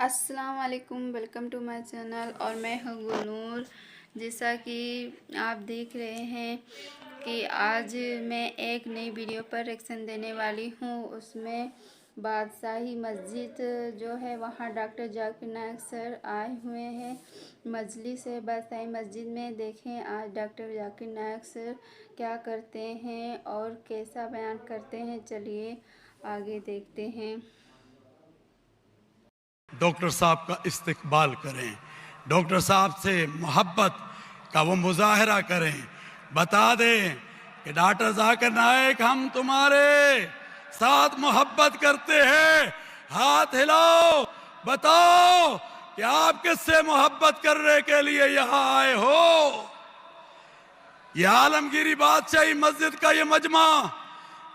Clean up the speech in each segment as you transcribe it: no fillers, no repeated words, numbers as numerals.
अस्सलाम वालेकुम, welcome to my channel. और मैं हूँ गुलनूर। जैसा कि आप देख रहे हैं कि आज मैं एक नई वीडियो पर रिएक्शन देने वाली हूँ। उसमें बादशाही मस्जिद जो है वहाँ डॉक्टर जाकिर नायक सर आए हुए हैं। मजलिस है बादशाही मस्जिद में। देखें आज डॉक्टर जाकिर नायक सर क्या करते हैं और कैसा बयान करते हैं। चलिए आगे देखते हैं। डॉक्टर साहब का इस्तकबाल करें, डॉक्टर साहब से मोहब्बत का वो मुजाहरा करें, बता दें कि डॉक्टर जाकिर नायक हम तुम्हारे साथ मोहब्बत करते हैं। हाथ हिलाओ, बताओ कि आप किससे मोहब्बत करने के लिए यहाँ आए हो। ये आलमगीरी बादशाही मस्जिद का ये मजमा,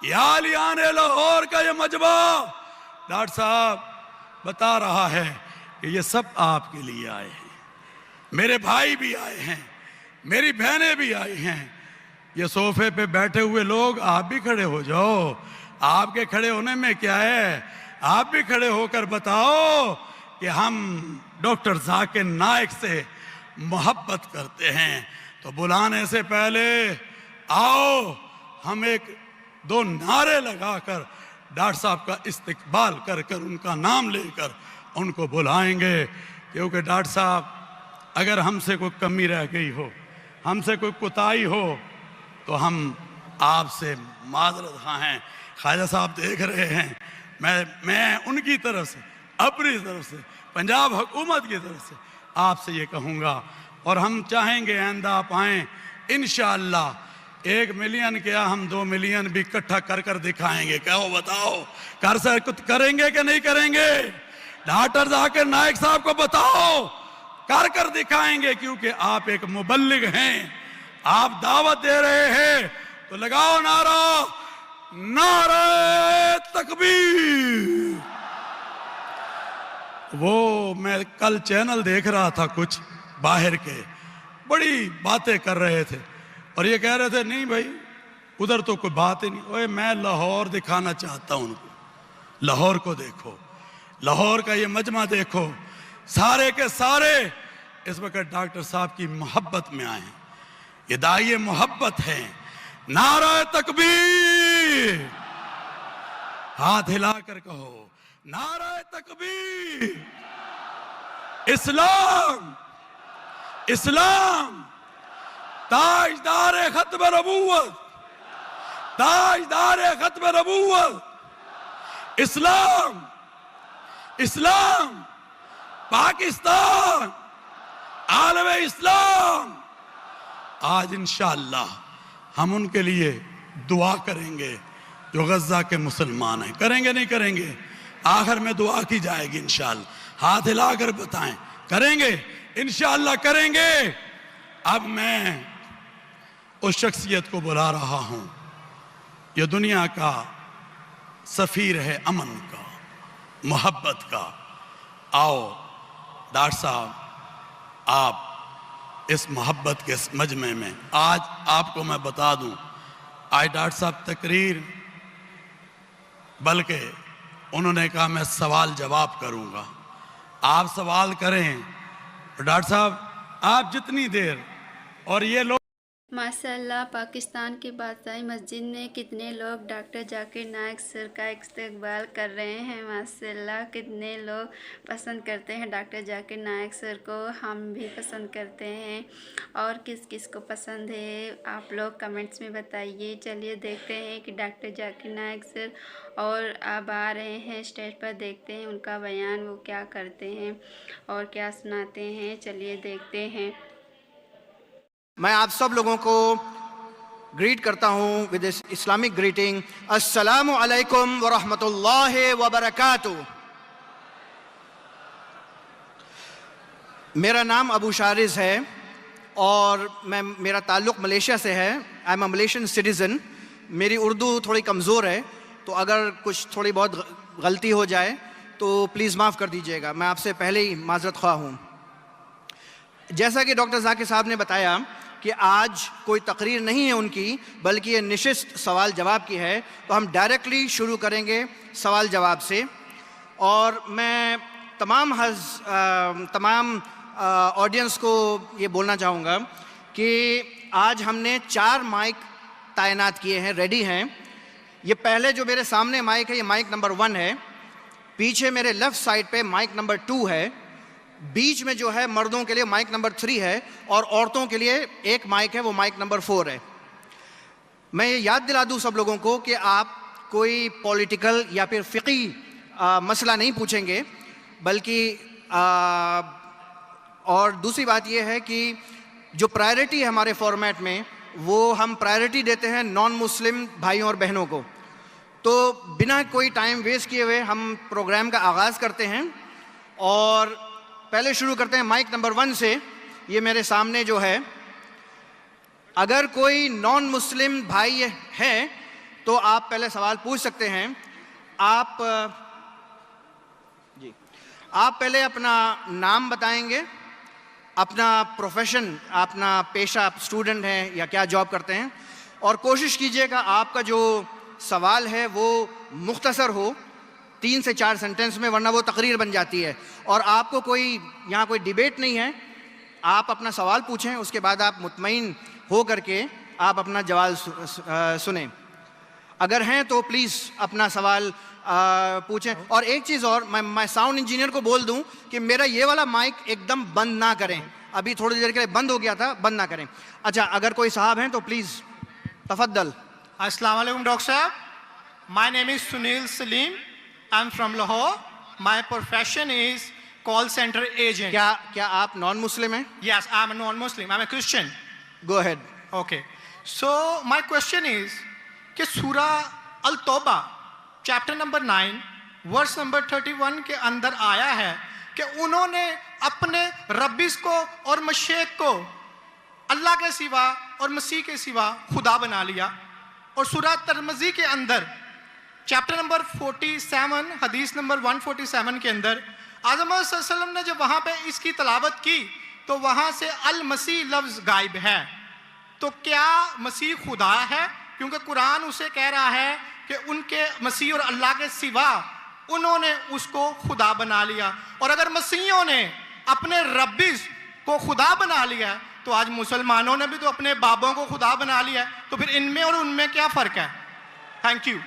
ये आलियान लाहौर का ये मजमा डॉक्टर साहब बता रहा है कि ये सब आपके लिए आए हैं। मेरे भाई भी आए हैं, मेरी बहनें भी आई हैं। ये सोफे पे बैठे हुए लोग, आप भी खड़े हो जाओ। आपके खड़े होने में क्या है, आप भी खड़े होकर बताओ कि हम डॉक्टर जाकिर नायक से मोहब्बत करते हैं। तो बुलाने से पहले आओ हम एक दो नारे लगाकर डॉक्टर साहब का इस्तकबाल कर कर उनका नाम लेकर उनको बुलाएंगे। क्योंकि डॉक्टर साहब अगर हमसे कोई कमी रह गई हो, हमसे कोई कोताही हो तो हम आपसे माजरत खा हैं। ख्वाजा साहब देख रहे हैं, मैं उनकी तरफ से, अपनी तरफ से, पंजाब हुकूमत की तरफ से आपसे ये कहूँगा। और हम चाहेंगे आइंदा आप आएँ इंशाअल्लाह। 1 मिलियन क्या, हम 2 मिलियन भी इकट्ठा कर कर दिखाएंगे। कहो बताओ, कर सर कुछ करेंगे कि नहीं करेंगे? डॉक्टर जाकिर नायक साहब को बताओ, कर कर दिखाएंगे। क्योंकि आप एक मुबल्लिग हैं, आप दावत दे रहे हैं। तो लगाओ नारा, नारे तकबीर। वो मैं कल चैनल देख रहा था, कुछ बाहर के बड़ी बातें कर रहे थे और ये कह रहे थे नहीं भाई उधर तो कोई बात ही नहीं। ओए मैं लाहौर दिखाना चाहता हूं उनको। लाहौर को देखो, लाहौर का ये मजमा देखो, सारे के सारे इस वक्त डॉक्टर साहब की मोहब्बत में आए हैं। ये दाई मोहब्बत है। नारा तकबीर, हाथ हिलाकर कहो नारा तकबीर। इस्लाम, इस्लाम ताजदार खत्म नबूवत, ताजदार खत्म नबूवत। इस्लाम, इस्लाम, पाकिस्तान, आलम इस्लाम। आज इंशाअल्लाह हम उनके लिए दुआ करेंगे जो गज़ा के मुसलमान हैं। करेंगे नहीं करेंगे? आखिर में दुआ की जाएगी इंशाअल्लाह। हाथ हिलाकर बताएं, करेंगे? इंशाअल्लाह करेंगे। अब मैं उस शख्सियत को बुला रहा हूं, यह दुनिया का सफीर है अमन का, मोहब्बत का। आओ डॉक्टर साहब, आप इस मोहब्बत के मजमे में, आज आपको मैं बता दूं, आज डॉक्टर साहब तकरीर, बल्कि उन्होंने कहा मैं सवाल जवाब करूंगा, आप सवाल करें। डॉक्टर साहब आप जितनी देर, और ये लोग माशाल्लाह पाकिस्तान की बादशाही मस्जिद में कितने लोग डॉक्टर जाकिर नायक सर का इस्तकबाल कर रहे हैं। माशाल्लाह कितने लोग पसंद करते हैं डॉक्टर जाकिर नायक सर को। हम भी पसंद करते हैं। और किस किस को पसंद है आप लोग कमेंट्स में बताइए। चलिए देखते हैं कि डॉक्टर जाकिर नायक सर और अब आ रहे हैं स्टेज पर। देखते हैं उनका बयान, वो क्या करते हैं और क्या सुनाते हैं। चलिए देखते हैं। मैं आप सब लोगों को ग्रीट करता हूं विद इस्लामिक ग्रीटिंग, अस्सलामु अलैकुम व रहमतुल्लाहि व बरकातुहू। मेरा नाम अबू शारिज है और मेरा ताल्लुक़ मलेशिया से है। I am a Malaysian citizen. मेरी उर्दू थोड़ी कमज़ोर है, तो अगर कुछ थोड़ी बहुत गलती हो जाए तो प्लीज़ माफ़ कर दीजिएगा। मैं आपसे पहले ही माज़रत ख्वाह हूँ। जैसा कि डॉक्टर जाकिर साहब ने बताया कि आज कोई तकरीर नहीं है उनकी, बल्कि ये निशिस्त सवाल जवाब की है। तो हम डायरेक्टली शुरू करेंगे सवाल जवाब से। और मैं तमाम ऑडियंस को ये बोलना चाहूँगा कि आज हमने 4 माइक तैनात किए हैं, रेडी हैं। ये पहले जो मेरे सामने माइक है, ये माइक नंबर 1 है। पीछे मेरे लेफ़्ट साइड पे माइक नंबर 2 है। बीच में जो है मर्दों के लिए माइक नंबर 3 है और औरतों के लिए एक माइक है, वो माइक नंबर 4 है। मैं ये याद दिला दूँ सब लोगों को कि आप कोई पॉलिटिकल या फिर फ़िक़ी मसला नहीं पूछेंगे, बल्कि और दूसरी बात ये है कि जो प्रायोरिटी है हमारे फॉर्मेट में, वो हम प्रायोरिटी देते हैं नॉन मुस्लिम भाइयों और बहनों को। तो बिना कोई टाइम वेस्ट किए हुए हम प्रोग्राम का आगाज़ करते हैं और पहले शुरू करते हैं माइक नंबर 1 से। ये मेरे सामने जो है, अगर कोई नॉन मुस्लिम भाई है तो आप पहले सवाल पूछ सकते हैं। आप पहले अपना नाम बताएंगे, अपना प्रोफेशन, अपना पेशा, आप स्टूडेंट हैं या क्या जॉब करते हैं, और कोशिश कीजिएगा आपका जो सवाल है वो मुख्तसर हो, 3 से 4 सेंटेंस में, वरना वो तकरीर बन जाती है। और आपको यहाँ कोई डिबेट नहीं है। आप अपना सवाल पूछें, उसके बाद आप मुतमईन हो करके आप अपना जवाब सुने। अगर हैं तो प्लीज़ अपना सवाल पूछें। और एक चीज़ और, मैं साउंड इंजीनियर को बोल दूं कि मेरा ये वाला माइक एकदम बंद ना करें। अभी थोड़ी देर के लिए बंद हो गया था, बंद ना करें। अच्छा, अगर कोई साहब हैं तो प्लीज़ तफद्दल। अस्सलाम वालेकुम डॉक्टर साहब, my name is Sunil Salim, I am from Lahore, my profession is call centre agent. क्या आप नॉन मुस्लिम हैं? Yes, I am non Muslim, I am a Christian. Go ahead. Okay, so my question is कि सूरा अल तौबा chapter number 9 verse number 31 के अंदर आया है कि उन्होंने अपने रब्बिस को और मशेक को अल्लाह के सिवा और मसीह के सिवा खुदा बना लिया। और सूरा तिरमिज़ी के अंदर चैप्टर नंबर 47 हदीस नंबर 147 के अंदर आज़म सल्लल्लाहु अलैहि वसल्लम ने जब वहाँ पे इसकी तलावत की तो वहाँ से अल मसीह लफ्ज़ गायब है। तो क्या मसीह खुदा है? क्योंकि कुरान उसे कह रहा है कि उनके मसीह और अल्लाह के सिवा उन्होंने उसको खुदा बना लिया। और अगर मसीहों ने अपने रब्बिस को खुदा बना लिया तो आज मुसलमानों ने भी तो अपने बाबों को खुदा बना लिया, तो फिर इनमें और उनमें क्या फ़र्क है? Thank you.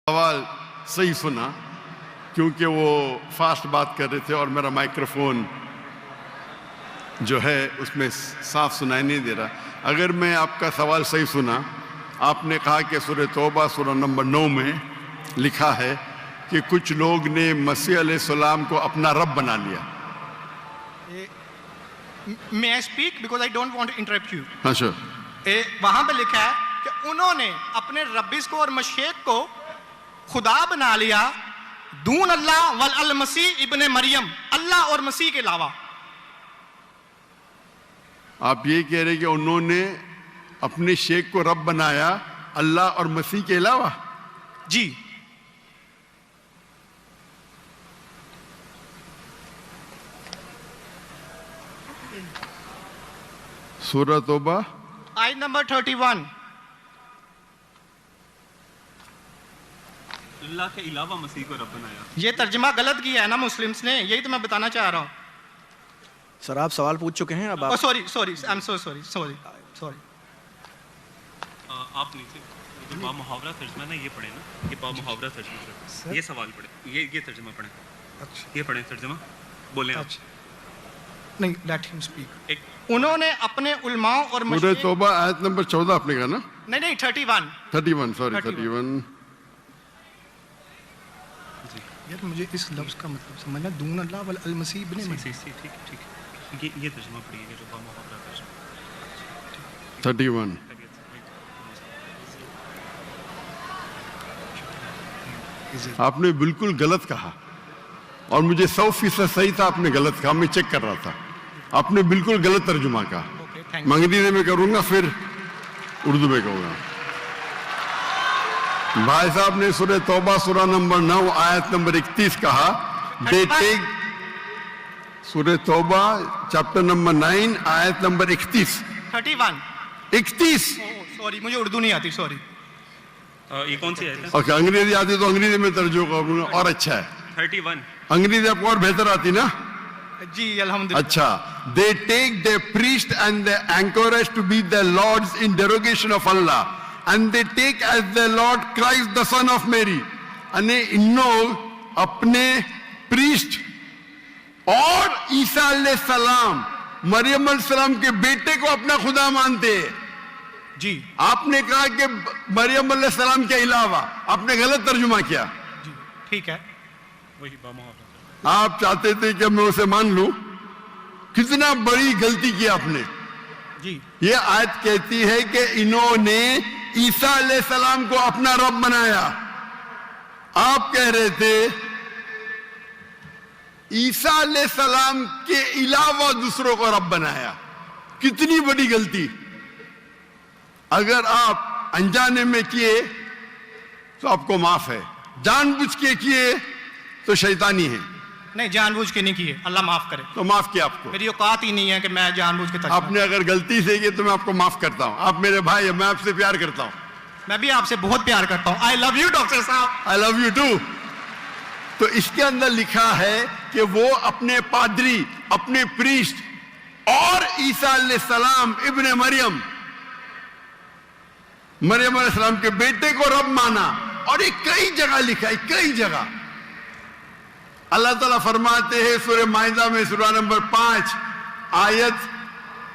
सवाल सही सुना, क्योंकि वो फास्ट बात कर रहे थे और मेरा माइक्रोफोन जो है उसमें साफ सुनाई नहीं दे रहा। अगर मैं आपका सवाल सही सुना, आपने कहा कि सूरह तौबा सूरह नंबर 9 में लिखा है कि कुछ लोग ने मसीह अलैहिस्सलाम को अपना रब बना लिया। May I speak because I don't want to interrupt you. अच्छा, वहां पे लिखा है कि उन्होंने अपने रब्बिस को और मशेक को खुदा बना लिया दून अल्लाह वल अल मसीह इब्ने मरियम, अल्लाह और मसीह के अलावा। आप ये कह रहे कि उन्होंने अपने शेख को रब बनाया अल्लाह और मसीह के अलावा? जी। सूरह तौबा आयत नंबर 31। अल्लाह के अलावा मसीह को रब बनाया। ये तर्जमा गलत किया है ना मुस्लिम्स ने, यही तो मैं बताना चाह रहा हूँ। सर आप सवाल पूछ चुके हैं, अब आप sorry I am so sorry. आप नीचे जो बा मुहावरा तर्जमा ना ये पढ़े ना, ये बा मुहावरा तर्जमा, ये सवाल पढ़े, ये तर्जमा पढ़े। अच्छा, ये पढ़े तर्जमा, बोले आप। अच्छा नहीं, लेट हिम स्पीक। उन्होंने अपने उलमाओं और सूरह तौबा आयत नंबर 14 आपने कहा ना? नहीं 31 सॉरी 31। यार मुझे इस लफ्ज़ का मतलब समझना, दून अल्लाह वल अल मसीह इब्ने मरियम। ठीक है, ये तर्जमा पढ़िए जो बा मुहावरा तर्जमा 31। आपने बिल्कुल गलत कहा और मुझे 100% सही था, आपने गलत कहा, मैं चेक कर रहा था। आपने बिल्कुल गलत तर्जुमा कहा। मंगनी में करूंगा, फिर उर्दू में कहूंगा। भाई साहब ने सूरह तौबा सूरह नंबर 9 आयत नंबर 31 कहा, दे टेक। सूरह तौबा चैप्टर नंबर 9 आयत नंबर 31। 31। 31। सॉरी मुझे उर्दू नहीं आती, सॉरी। ये कौन सी आयत है? ओके, अंग्रेजी आती तो अंग्रेजी में तर्जुमा करूंगा और अच्छा है। 31। अंग्रेजी आपको और बेहतर आती ना? जी अल्हम्दुलिल्लाह। अच्छा, they take their priest and their anchorage to be their lords in derogation of Allah, and they take as their Lord Christ the Son of Mary. અને इन्नो अपने priest और ईसा अलैहिस्सलाम, मरियम अलैहिस्सलाम के बेटे को अपना खुदा मानते हैं। जी आपने कहा कि मरियम अलैहिस्सलाम के अलावा, आपने गलत तर्जुमा किया। जी ठीक है। वही बामुहावरा। आप चाहते थे कि मैं उसे मान लूं, कितना बड़ी गलती की आपने। जी ये आयत कहती है कि इन्होंने ईसा अलैहिस्सलाम को अपना रब बनाया। आप कह रहे थे ईसा अलैहिस्सलाम के अलावा दूसरों को रब बनाया। कितनी बड़ी गलती। अगर आप अनजाने में किए तो आपको माफ है, जानबूझ के किए तो शैतानी है। नहीं, जानबूझ के नहीं किए, अल्लाह माफ करे। तो माफ किया आपको। मेरी औकात ही नहीं है कि मैं जानबूझ के तर्जुमा। आपने अगर गलती से किया तो मैं आपको माफ करता हूं। आप मेरे भाई हैं, मैं आपसे प्यार करता हूं। मैं भी आपसे बहुत प्यार करता हूँ। आई लव यू डॉक्टर साहब। I love you too. तो इसके अंदर लिखा है कि वो अपने पादरी, अपने प्रीस्ट और ईसा अलैहिस्सलाम इब्ने मरियम, मरियम अलैहिस्सलाम के बेटे को रब माना। और ये कई जगह लिखा है, कई जगह। अल्लाह ताला फरमाते हैं सूरह माइदा में सूरह नंबर 5 आयत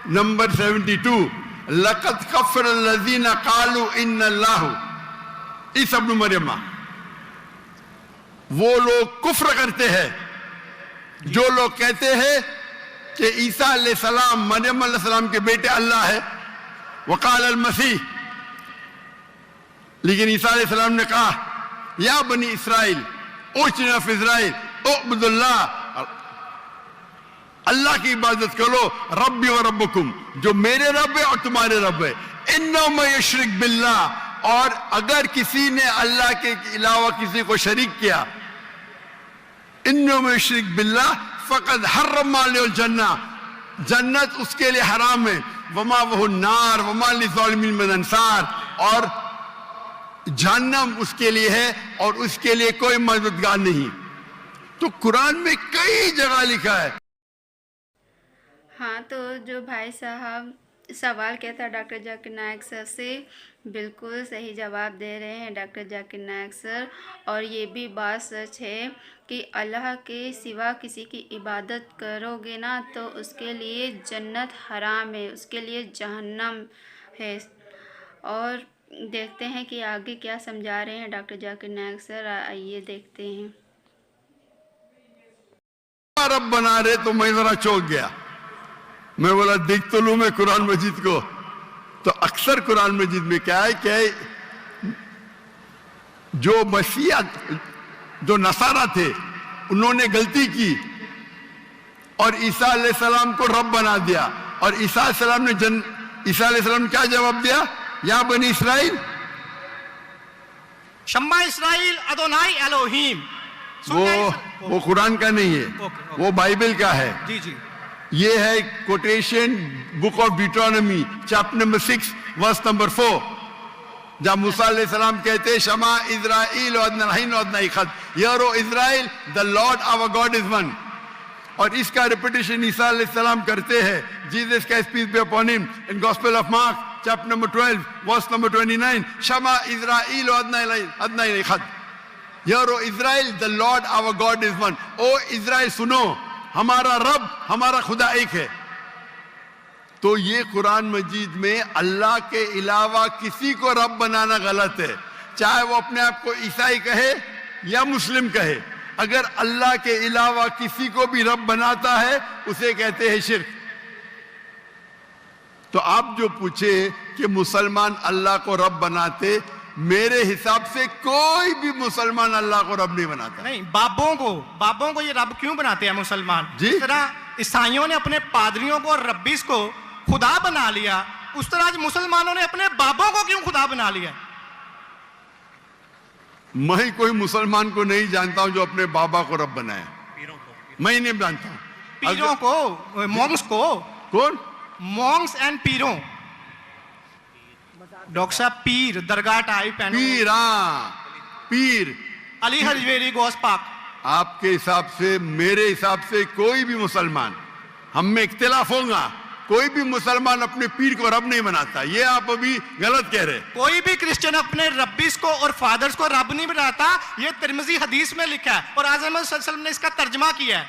नंबर 72, लक़द कफ़र लज़ीना क़ालू इन्नल्लाहु ईसा इब्न मरियम। वो लोग कुफ्र करते हैं जो लोग कहते हैं कि ईसा अलैहिस्सलाम मरियम अलैहिस्सलाम के बेटे अल्लाह है। वक़ाल अल मसीह, लेकिन ईसा अलैहिस्सलाम ने कहा या बनी Israel O children of Israel उअब्दुल्लाह, अल्लाह की इबादत करो, रब्बी व रब्बुकुम, जो मेरे रब है और तुम्हारे रब है। इन्नहु मन युश्रिक बिल्लाह, और अगर किसी ने अल्लाह के अलावा किसी को शरीक किया, इन्नहु मन युश्रिक बिल्लाह फ़क़द हर्रम अलैहिल जन्नह, जन्नत उसके लिए हराम है। वमा वहु नार वमा लिज़ालिमीन मिन अंसार, और जहन्नम उसके लिए है और उसके लिए कोई मददगार नहीं। तो कुरान में कई जगह लिखा है। हाँ, तो जो भाई साहब सवाल किया था डॉक्टर जाकिर नायक सर से, बिल्कुल सही जवाब दे रहे हैं डॉक्टर जाकिर नायक सर। और ये भी बात सच है कि अल्लाह के सिवा किसी की इबादत करोगे ना तो उसके लिए जन्नत हराम है, उसके लिए जहन्नम है। और देखते हैं कि आगे क्या समझा रहे हैं डॉक्टर जाकिर नायक सर। आइए देखते हैं। रब बना रहे तो मैं जरा चौंक गया। मैं बोला देख तो लूं मैं कुरान मजीद को। तो अक्सर कुरान मजीद में क्या है कि जो मसीहा, जो नसारा थे, उन्होंने गलती की और ईसा अलैहिस्सलाम को रब बना दिया। और ईसा अलैहिस्सलाम ने क्या जवाब दिया? या बनी इसराइल, शम्मा इसराइल अदोनाई एलोहीम। वो कुरान का नहीं है, वो बाइबल का है। जी जी, ये है quotation book of Deuteronomy chapter number 6 verse number 4, जब मूसा अलैहिस्सलाम कहते हैं शमा इज़राइल यारो Israel the Lord our God is one. और इसका रिपीटेशन ईसा अलैहिस्सलाम करते हैं, जीसस का peace be upon him, in gospel of Mark chapter number 12 verse number 29, शमा इज़राइल यारो Israel the Lord our God is one. ओ इज़राइल सुनो, हमारा रब, हमारा खुदा एक है। तो ये कुरान मजीद में अल्लाह के अलावा किसी को रब बनाना गलत है, चाहे वो अपने आप को ईसाई कहे या मुस्लिम कहे। अगर अल्लाह के अलावा किसी को भी रब बनाता है उसे कहते हैं शिर्क। तो आप जो पूछे कि मुसलमान अल्लाह को रब बनाते, मेरे हिसाब से कोई भी मुसलमान अल्लाह को रब नहीं बनाता। नहीं, बाबों को ये रब क्यों बनाते हैं मुसलमान? जी? जिस तरह ईसाइयों ने अपने पादरियों को और रब्बीस को खुदा बना लिया, उस तरह आज मुसलमानों ने अपने बाबों को क्यों खुदा बना लिया? मैं कोई मुसलमान को नहीं जानता हूं जो अपने बाबा को रब बनाया। मैं नहीं जानता हूं। पीरों को, मॉन्क्स को। कौन? Monks and पीरों। डॉक्टर साहब पीर दरगाह टाइप एंड पीर, हाँ, पीर। अली हजवेरी गोस पाक। आपके हिसाब से, मेरे हिसाब से कोई भी मुसलमान, हम में इख्तिलाफ होगा, कोई भी मुसलमान अपने पीर को रब नहीं बनाता। ये आप अभी गलत कह रहे हैं। कोई भी क्रिश्चियन अपने रब्बिस को और फादर्स को रब नहीं बनाता, ये तिरमिजी हदीस में लिखा है और आज़म सल्लल्लाहु अलैहि वसल्लम ने इसका तर्जमा किया है।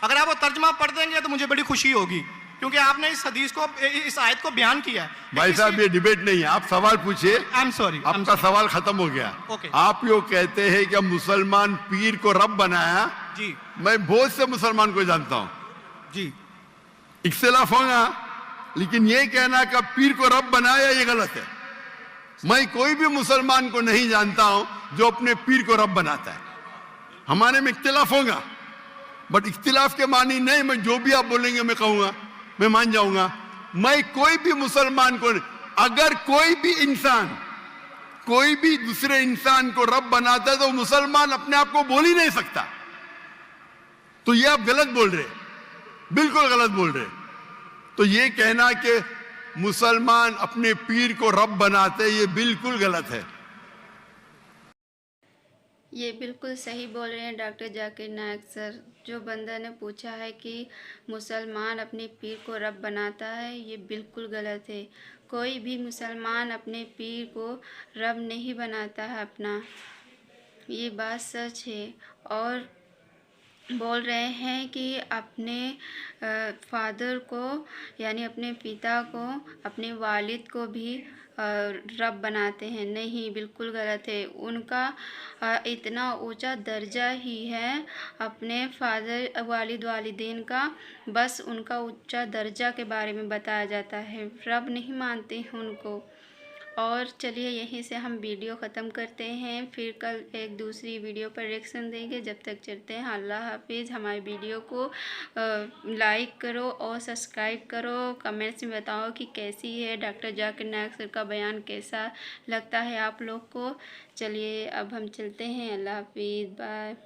अगर आप वो तर्जमा पढ़ देंगे तो मुझे बड़ी खुशी होगी, क्योंकि आपने इस हदीस को, इस आयत को बयान किया है। भाई साहब, ये डिबेट नहीं है, आप सवाल पूछिए। आई एम सॉरी, आपका सवाल खत्म हो गया। Okay. आप यो कहते हैं कि मुसलमान पीर को रब बनाया। जी मैं बहुत से मुसलमान को जानता हूं, जी, इख्तिलाफ होगा, लेकिन ये कहना कि पीर को रब बनाया, ये गलत है। मैं कोई भी मुसलमान को नहीं जानता हूं जो अपने पीर को रब बनाता है। हमारे में इख्तिलाफ होगा, बट इख्तिलाफ के मानी नहीं, मैं जो भी आप बोलेंगे मैं कहूंगा, मैं मान जाऊंगा। मैं कोई भी मुसलमान को, अगर कोई भी इंसान कोई भी दूसरे इंसान को रब बनाता है तो मुसलमान अपने आप को बोल ही नहीं सकता। तो ये आप गलत बोल रहे, बिल्कुल गलत बोल रहे। तो ये कहना कि मुसलमान अपने पीर को रब बनाते, ये बिल्कुल गलत है। ये बिल्कुल सही बोल रहे हैं डॉक्टर जाकिर नायक सर। जो बंदा ने पूछा है कि मुसलमान अपने पीर को रब बनाता है, ये बिल्कुल गलत है। कोई भी मुसलमान अपने पीर को रब नहीं बनाता है अपना, ये बात सच है। और बोल रहे हैं कि अपने फादर को, यानी अपने पिता को, अपने वालिद को भी रब बनाते हैं। नहीं, बिल्कुल गलत है। उनका इतना ऊंचा दर्जा ही है अपने फादर, वालिद, वालिदैन का, बस उनका ऊंचा दर्जा के बारे में बताया जाता है, रब नहीं मानते हैं उनको। और चलिए यहीं से हम वीडियो ख़त्म करते हैं, फिर कल एक दूसरी वीडियो पर रिएक्शन देंगे। जब तक चलते हैं, अल्लाह हाफिज़। हमारे वीडियो को लाइक करो और सब्सक्राइब करो। कमेंट्स में बताओ कि कैसी है डॉक्टर जाकिर नायक सर का बयान, कैसा लगता है आप लोग को। चलिए अब हम चलते हैं, अल्लाह हाफिज़, बाय।